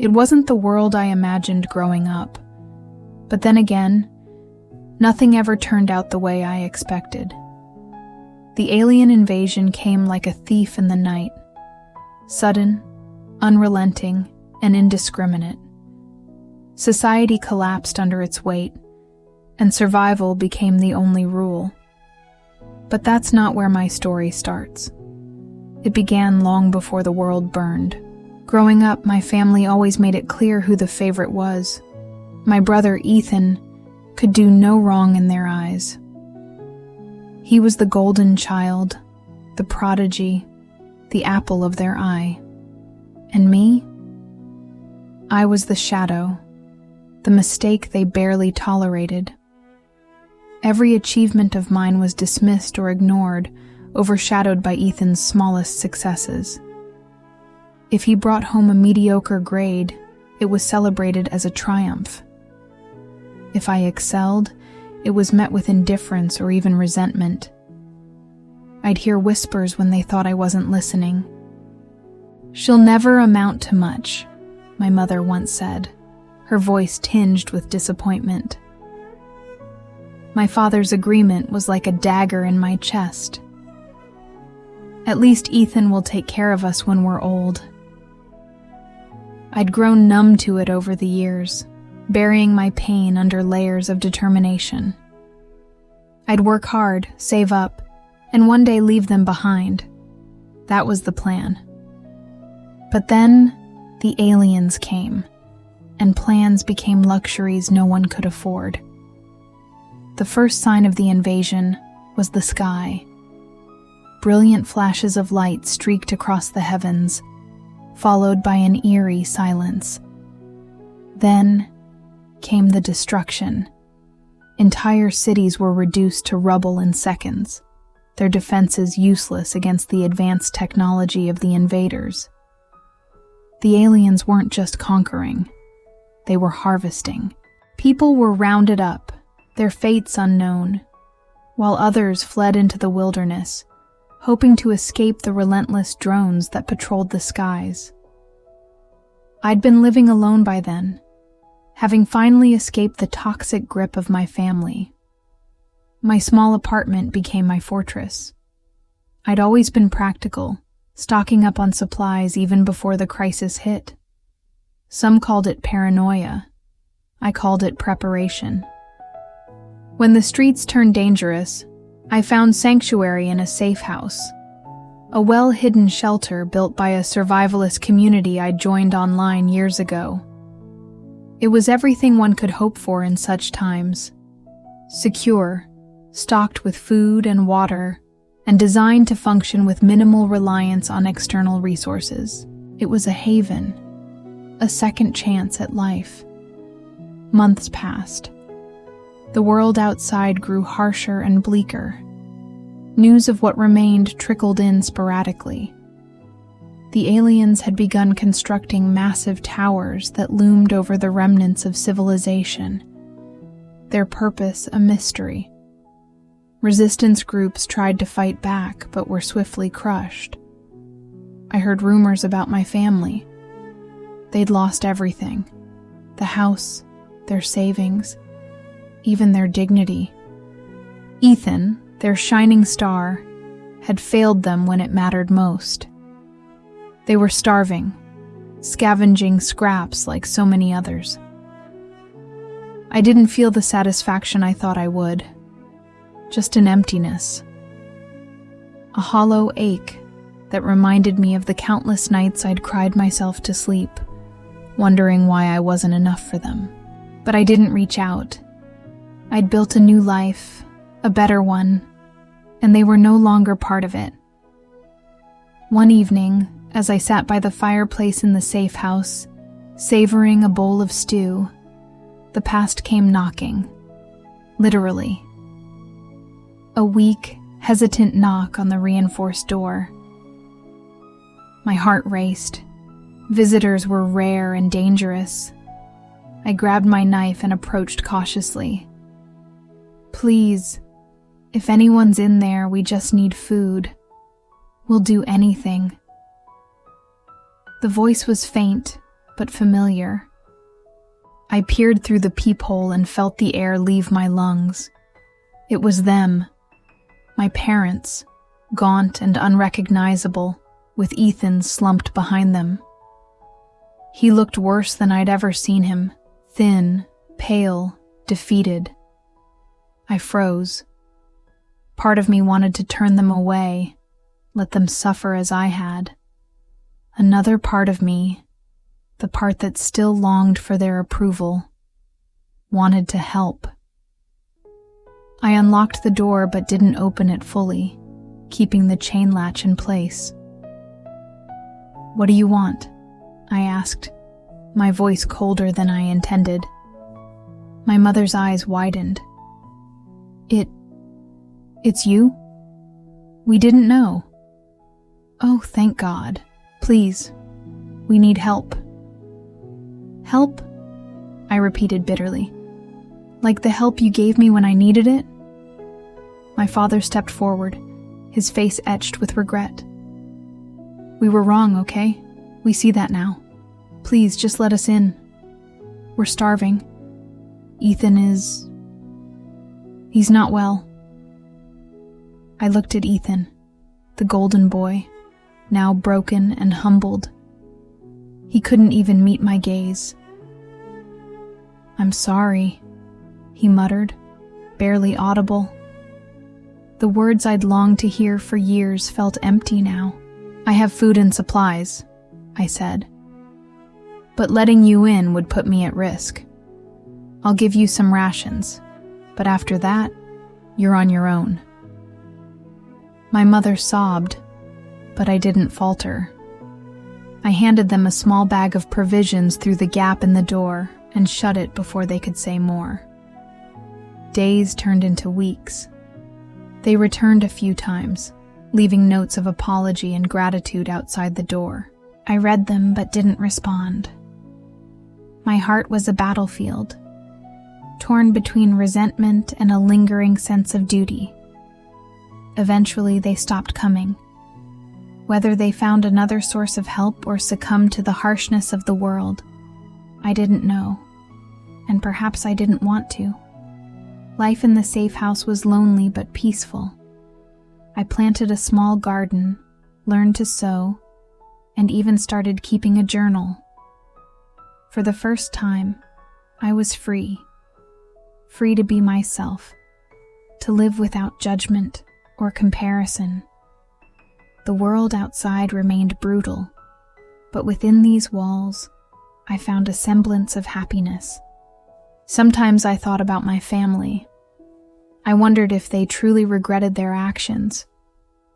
It wasn't the world I imagined growing up. But then again, nothing ever turned out the way I expected. The alien invasion came like a thief in the night, sudden, unrelenting, and indiscriminate. Society collapsed under its weight, and survival became the only rule. But that's not where my story starts. It began long before the world burned. Growing up, my family always made it clear who the favorite was. My brother, Ethan, could do no wrong in their eyes. He was the golden child, the prodigy, the apple of their eye. And me? I was the shadow, the mistake they barely tolerated. Every achievement of mine was dismissed or ignored, overshadowed by Ethan's smallest successes. If he brought home a mediocre grade, it was celebrated as a triumph. If I excelled, it was met with indifference or even resentment. I'd hear whispers when they thought I wasn't listening. "She'll never amount to much," my mother once said, her voice tinged with disappointment. My father's agreement was like a dagger in my chest. "At least Ethan will take care of us when we're old." I'd grown numb to it over the years, burying my pain under layers of determination. I'd work hard, save up, and one day leave them behind. That was the plan. But then, the aliens came, and plans became luxuries no one could afford. The first sign of the invasion was the sky. Brilliant flashes of light streaked across the heavens, followed by an eerie silence. Then came the destruction. Entire cities were reduced to rubble in seconds, their defenses useless against the advanced technology of the invaders. The aliens weren't just conquering, they were harvesting. People were rounded up, their fates unknown, while others fled into the wilderness, hoping to escape the relentless drones that patrolled the skies. I'd been living alone by then, having finally escaped the toxic grip of my family. My small apartment became my fortress. I'd always been practical, stocking up on supplies even before the crisis hit. Some called it paranoia. I called it preparation. When the streets turned dangerous, I found sanctuary in a safe house, a well-hidden shelter built by a survivalist community I joined online years ago. It was everything one could hope for in such times. Secure, stocked with food and water, and designed to function with minimal reliance on external resources. It was a haven, a second chance at life. Months passed. The world outside grew harsher and bleaker. News of what remained trickled in sporadically. The aliens had begun constructing massive towers that loomed over the remnants of civilization, their purpose a mystery. Resistance groups tried to fight back but were swiftly crushed. I heard rumors about my family. They'd lost everything: the house, their savings, even their dignity. Ethan, their shining star, had failed them when it mattered most. They were starving, scavenging scraps like so many others. I didn't feel the satisfaction I thought I would, just an emptiness. A hollow ache that reminded me of the countless nights I'd cried myself to sleep, wondering why I wasn't enough for them. But I didn't reach out. I'd built a new life, a better one, and they were no longer part of it. One evening, as I sat by the fireplace in the safe house, savoring a bowl of stew, the past came knocking, literally. A weak, hesitant knock on the reinforced door. My heart raced. Visitors were rare and dangerous. I grabbed my knife and approached cautiously. "Please, if anyone's in there, we just need food. We'll do anything." The voice was faint, but familiar. I peered through the peephole and felt the air leave my lungs. It was them, my parents, gaunt and unrecognizable, with Ethan slumped behind them. He looked worse than I'd ever seen him, thin, pale, defeated. I froze. Part of me wanted to turn them away, let them suffer as I had. Another part of me, the part that still longed for their approval, wanted to help. I unlocked the door but didn't open it fully, keeping the chain latch in place. "What do you want?" I asked, my voice colder than I intended. My mother's eyes widened. It's you? We didn't know." "Oh, thank God. Please, we need help." "Help?" I repeated bitterly. "Like the help you gave me when I needed it?" My father stepped forward, his face etched with regret. "We were wrong, okay? We see that now. Please, just let us in. We're starving. Ethan he's not well." I looked at Ethan, the golden boy, now broken and humbled. He couldn't even meet my gaze. "I'm sorry," he muttered, barely audible. The words I'd longed to hear for years felt empty now. "I have food and supplies," I said. "But letting you in would put me at risk. I'll give you some rations, but after that, you're on your own." My mother sobbed, but I didn't falter. I handed them a small bag of provisions through the gap in the door and shut it before they could say more. Days turned into weeks. They returned a few times, leaving notes of apology and gratitude outside the door. I read them but didn't respond. My heart was a battlefield, torn between resentment and a lingering sense of duty. Eventually, they stopped coming. Whether they found another source of help or succumbed to the harshness of the world, I didn't know, and perhaps I didn't want to. Life in the safe house was lonely but peaceful. I planted a small garden, learned to sew, and even started keeping a journal. For the first time, I was free to be myself, to live without judgment or comparison. The world outside remained brutal, but within these walls, I found a semblance of happiness. Sometimes I thought about my family. I wondered if they truly regretted their actions,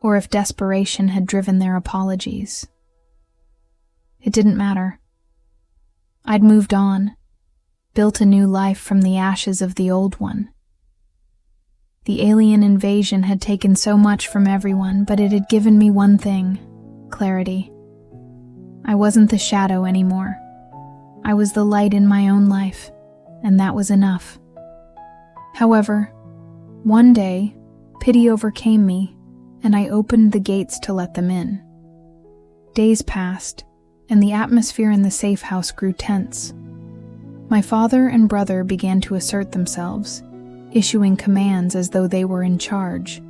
or if desperation had driven their apologies. It didn't matter. I'd moved on, built a new life from the ashes of the old one. The alien invasion had taken so much from everyone, but it had given me one thing: clarity. I wasn't the shadow anymore. I was the light in my own life, and that was enough. However, one day, pity overcame me, and I opened the gates to let them in. Days passed, and the atmosphere in the safe house grew tense. My father and brother began to assert themselves, issuing commands as though they were in charge.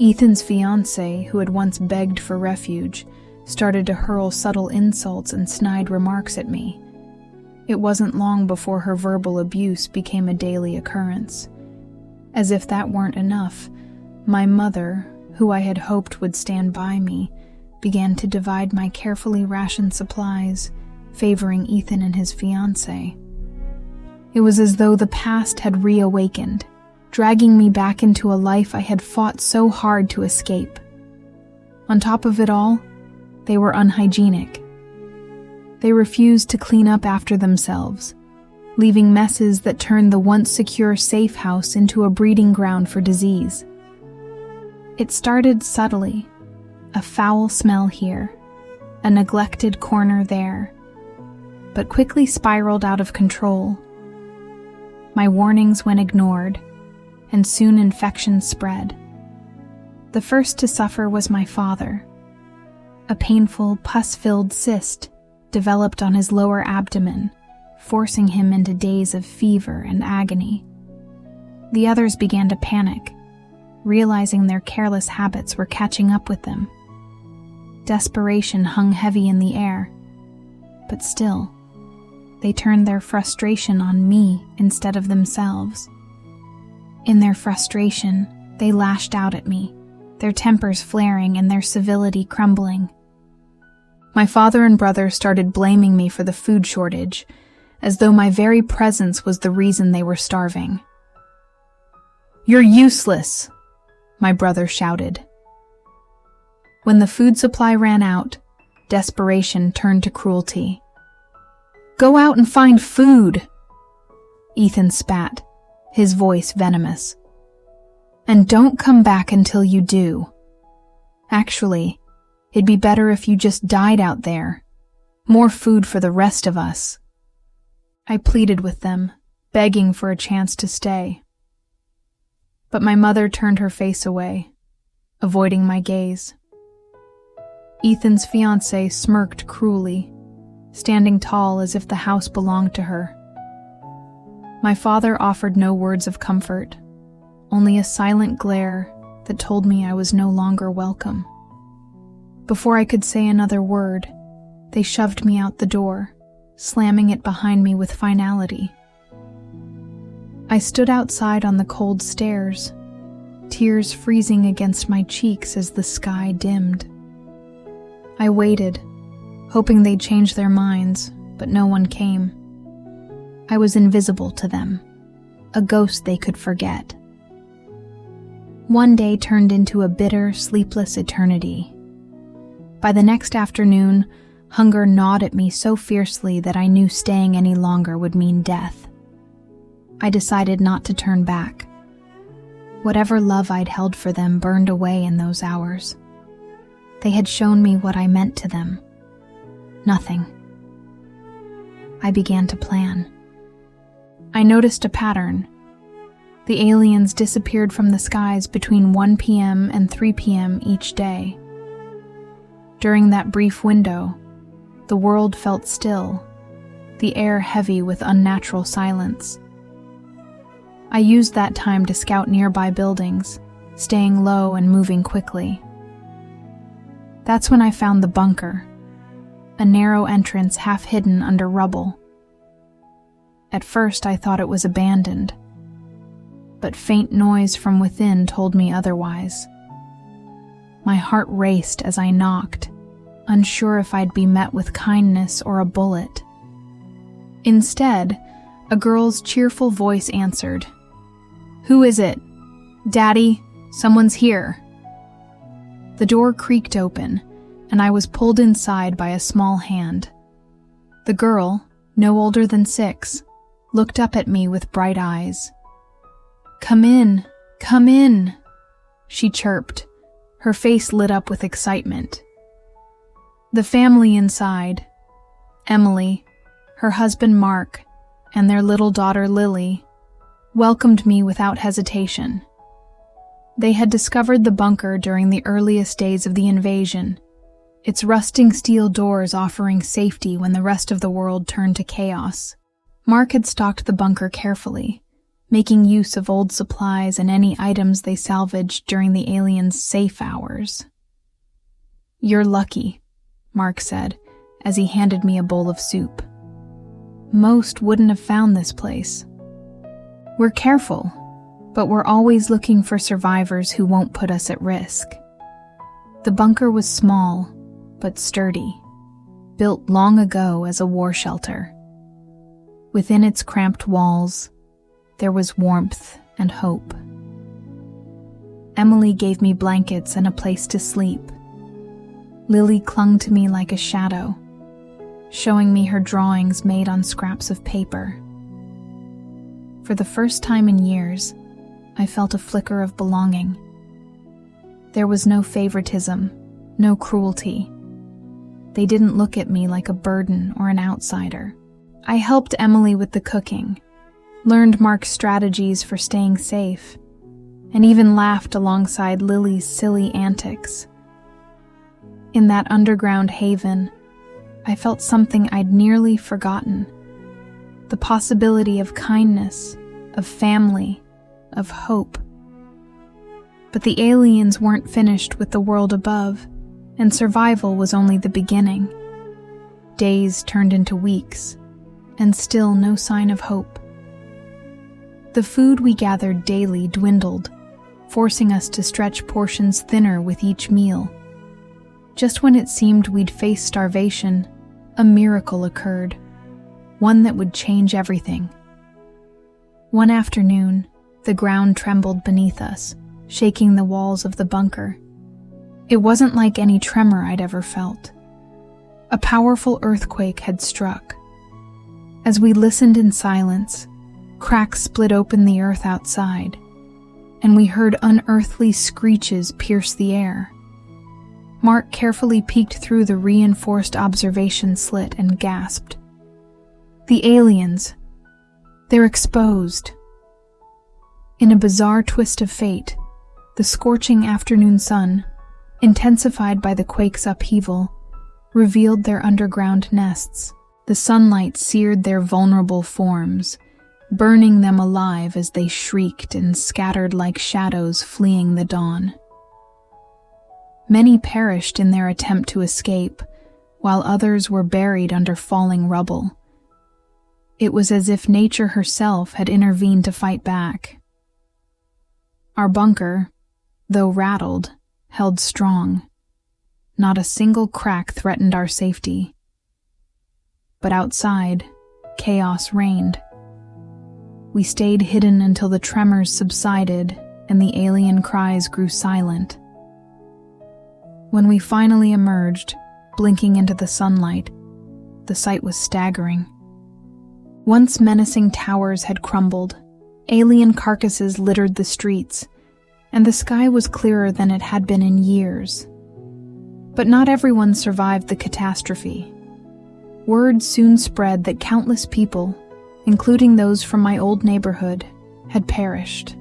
Ethan's fiancée, who had once begged for refuge, started to hurl subtle insults and snide remarks at me. It wasn't long before her verbal abuse became a daily occurrence. As if that weren't enough, my mother, who I had hoped would stand by me, began to divide my carefully rationed supplies, favoring Ethan and his fiancée. It was as though the past had reawakened, dragging me back into a life I had fought so hard to escape. On top of it all, they were unhygienic. They refused to clean up after themselves, leaving messes that turned the once secure safe house into a breeding ground for disease. It started subtly, a foul smell here, a neglected corner there, but quickly spiraled out of control. My warnings went ignored, and soon infection spread. The first to suffer was my father. A painful, pus-filled cyst developed on his lower abdomen, forcing him into days of fever and agony. The others began to panic, realizing their careless habits were catching up with them. Desperation hung heavy in the air, but still, they turned their frustration on me instead of themselves. In their frustration, they lashed out at me, their tempers flaring and their civility crumbling. My father and brother started blaming me for the food shortage, as though my very presence was the reason they were starving. "You're useless," my brother shouted. When the food supply ran out, desperation turned to cruelty. "Go out and find food," Ethan spat, his voice venomous. "And don't come back until you do. Actually, it'd be better if you just died out there. More food for the rest of us." I pleaded with them, begging for a chance to stay. But my mother turned her face away, avoiding my gaze. Ethan's fiancée smirked cruelly, standing tall as if the house belonged to her. My father offered no words of comfort, only a silent glare that told me I was no longer welcome. Before I could say another word, they shoved me out the door, slamming it behind me with finality. I stood outside on the cold stairs, tears freezing against my cheeks as the sky dimmed. I waited, hoping they'd change their minds, but no one came. I was invisible to them, a ghost they could forget. One day turned into a bitter, sleepless eternity. By the next afternoon, hunger gnawed at me so fiercely that I knew staying any longer would mean death. I decided not to turn back. Whatever love I'd held for them burned away in those hours. They had shown me what I meant to them. Nothing. I began to plan. I noticed a pattern. The aliens disappeared from the skies between 1 p.m. and 3 p.m. each day. During that brief window, the world felt still, the air heavy with unnatural silence. I used that time to scout nearby buildings, staying low and moving quickly. That's when I found the bunker, a narrow entrance half hidden under rubble. At first I thought it was abandoned, but faint noise from within told me otherwise. My heart raced as I knocked, unsure if I'd be met with kindness or a bullet. Instead, a girl's cheerful voice answered, "Who is it? Daddy, someone's here." The door creaked open, and I was pulled inside by a small hand. The girl, no older than 6, looked up at me with bright eyes. Come in," she chirped, her face lit up with excitement. The family inside, Emily, her husband Mark, and their little daughter Lily, welcomed me without hesitation. They had discovered the bunker during the earliest days of the invasion, its rusting steel doors offering safety when the rest of the world turned to chaos. Mark had stocked the bunker carefully, making use of old supplies and any items they salvaged during the aliens' safe hours. "You're lucky," Mark said, as he handed me a bowl of soup. "Most wouldn't have found this place. We're careful, but we're always looking for survivors who won't put us at risk." The bunker was small, but sturdy, built long ago as a war shelter. Within its cramped walls, there was warmth and hope. Emily gave me blankets and a place to sleep. Lily clung to me like a shadow, showing me her drawings made on scraps of paper. For the first time in years, I felt a flicker of belonging. There was no favoritism, no cruelty. They didn't look at me like a burden or an outsider. I helped Emily with the cooking, learned Mark's strategies for staying safe, and even laughed alongside Lily's silly antics. In that underground haven, I felt something I'd nearly forgotten. The possibility of kindness, of family, of hope. But the aliens weren't finished with the world above, and survival was only the beginning. Days turned into weeks, and still no sign of hope. The food we gathered daily dwindled, forcing us to stretch portions thinner with each meal. Just when it seemed we'd face starvation, a miracle occurred, one that would change everything. One afternoon, the ground trembled beneath us, shaking the walls of the bunker. It wasn't like any tremor I'd ever felt. A powerful earthquake had struck. As we listened in silence, cracks split open the earth outside, and we heard unearthly screeches pierce the air. Mark carefully peeked through the reinforced observation slit and gasped. The aliens! They're exposed! In a bizarre twist of fate, the scorching afternoon sun, intensified by the quake's upheaval, revealed their underground nests. The sunlight seared their vulnerable forms, burning them alive as they shrieked and scattered like shadows fleeing the dawn. Many perished in their attempt to escape, while others were buried under falling rubble. It was as if nature herself had intervened to fight back. Our bunker, though rattled, held strong. Not a single crack threatened our safety. But outside, chaos reigned. We stayed hidden until the tremors subsided and the alien cries grew silent. When we finally emerged, blinking into the sunlight, the sight was staggering. Once menacing towers had crumbled, alien carcasses littered the streets, and the sky was clearer than it had been in years. But not everyone survived the catastrophe. Word soon spread that countless people, including those from my old neighborhood, had perished.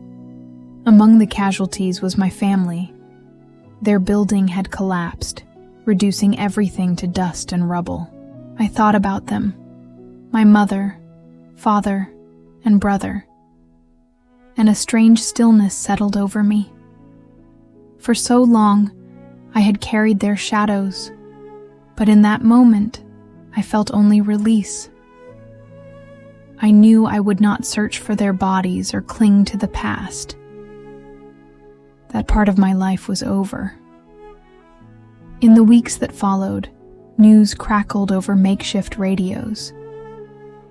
Among the casualties was my family. Their building had collapsed, reducing everything to dust and rubble. I thought about them, my mother, father, and brother, and a strange stillness settled over me. For so long, I had carried their shadows, but in that moment, I felt only release. I knew I would not search for their bodies or cling to the past. That part of my life was over. In the weeks that followed, news crackled over makeshift radios.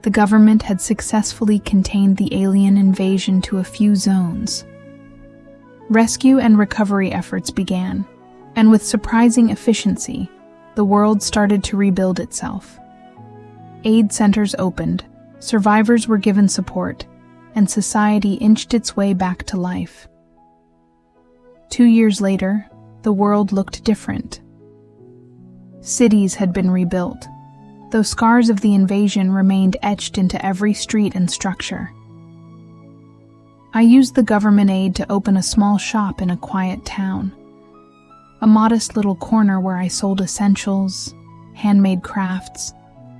The government had successfully contained the alien invasion to a few zones. Rescue and recovery efforts began, and with surprising efficiency, the world started to rebuild itself. Aid centers opened, survivors were given support, and society inched its way back to life. 2 years later, the world looked different. Cities had been rebuilt, though scars of the invasion remained etched into every street and structure. I used the government aid to open a small shop in a quiet town, a modest little corner where I sold essentials, handmade crafts,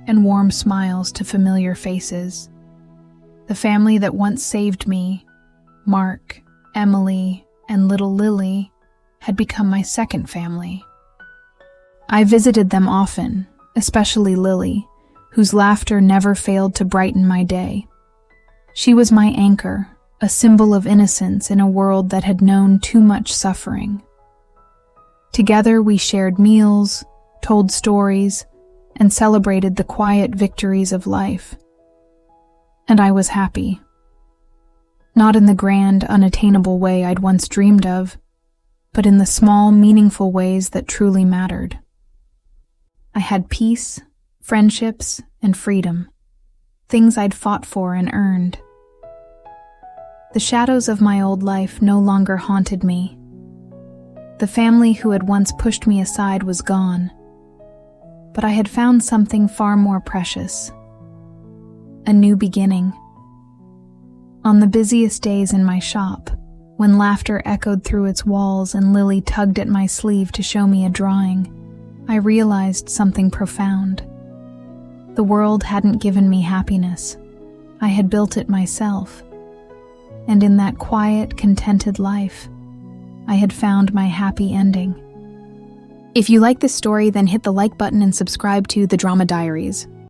and warm smiles to familiar faces. The family that once saved me, Mark, Emily, and little Lily, had become my second family. I visited them often, especially Lily, whose laughter never failed to brighten my day. She was my anchor, a symbol of innocence in a world that had known too much suffering. Together we shared meals, told stories, and celebrated the quiet victories of life. And I was happy. Not in the grand, unattainable way I'd once dreamed of, but in the small, meaningful ways that truly mattered. I had peace, friendships, and freedom, things I'd fought for and earned. The shadows of my old life no longer haunted me. The family who had once pushed me aside was gone, but I had found something far more precious. A new beginning. On the busiest days in my shop, when laughter echoed through its walls and Lily tugged at my sleeve to show me a drawing, I realized something profound. The world hadn't given me happiness. I had built it myself. And in that quiet, contented life, I had found my happy ending. If you like this story, then hit the like button and subscribe to The Drama Diaries.